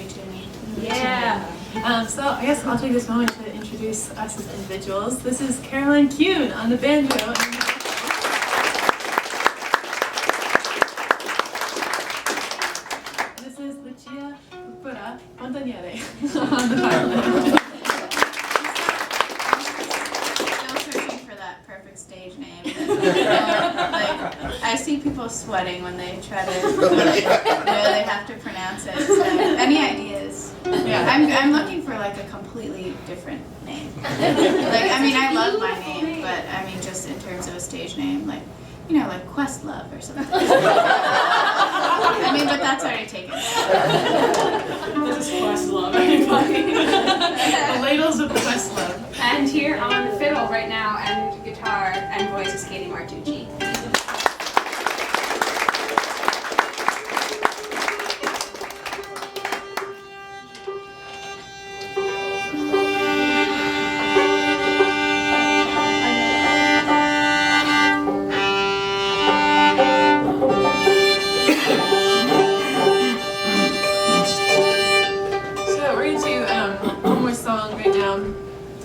tuney. Yeah. So I guess I'll take this moment to introduce us as individuals. This is Caroline Kuhn on the banjo. This is Lucia Pura Montaniere on the violin. Still searching for that perfect stage name. Like, I see people sweating when they try to, they have to pronounce it. So, any ideas? Yeah. I'm looking for like a completely different name. Like, I mean, I love my name, but I mean, just in terms of a stage name, like, you know, like Questlove or something. I mean, but that's already taken. This is Questlove, everybody. The ladles of Questlove. And here on fiddle right now and guitar and voice is Katie Martucci.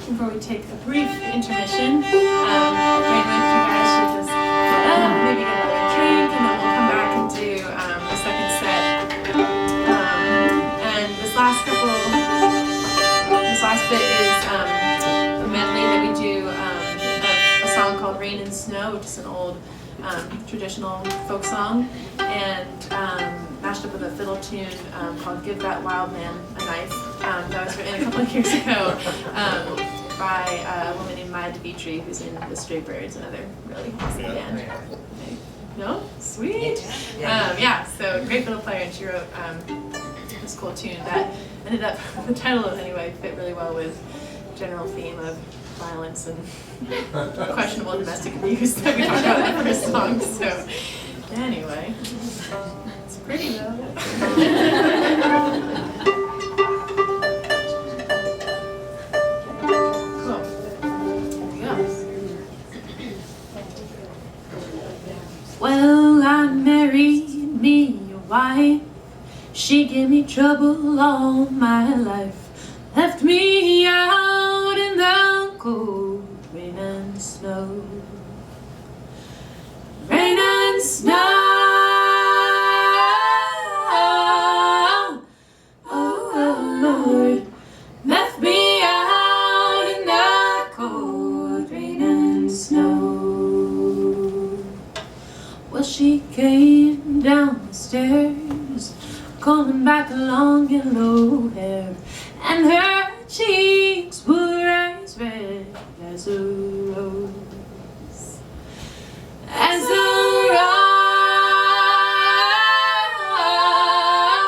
Before we take a brief intermission, maybe you guys should just get up, maybe get another drink, and then we'll come back and do the second set. And this last bit is a medley that we do of a song called Rain and Snow, which is an old traditional folk song, and mashed up with a fiddle tune called Give That Wild Man a Knife. That was written a couple of years ago by a woman named Maya DeVitri, who's in the Stray Birds, another really awesome band. No? Sweet! Yeah, so great fiddle player, and she wrote this cool tune that ended up, the title anyway, fit really well with general theme of violence and questionable domestic abuse that we talked about in the first song. So anyway, it's pretty though. Cool. Here we go. Well, I married me a wife. She gave me trouble all my life. Left me out in the cold rain and snow. Rain and snow. Oh Lord, left me out in the cold rain and snow. Well, she came down the stairs, calling back a long yellow hair, and her cheeks were as red as a rose, as a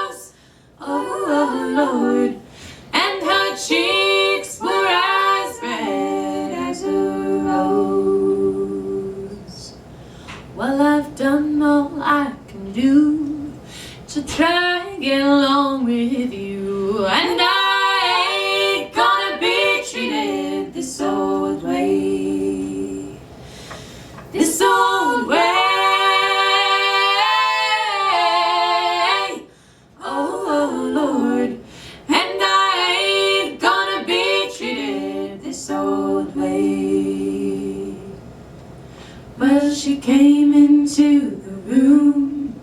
rose. Oh Lord, and her cheeks were as red as a rose. Well, I've done all I can do to try and get along with you, and I ain't gonna be treated this old way, this old way. Oh Lord, and I ain't gonna be treated this old way. Well, she came into the room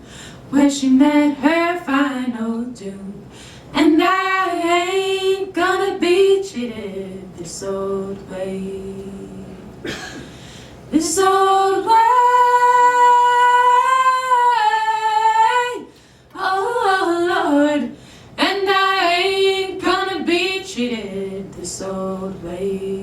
where she met her final doom, and I ain't gonna be treated this old way, this old way. Oh Lord, and I ain't gonna be treated this old way.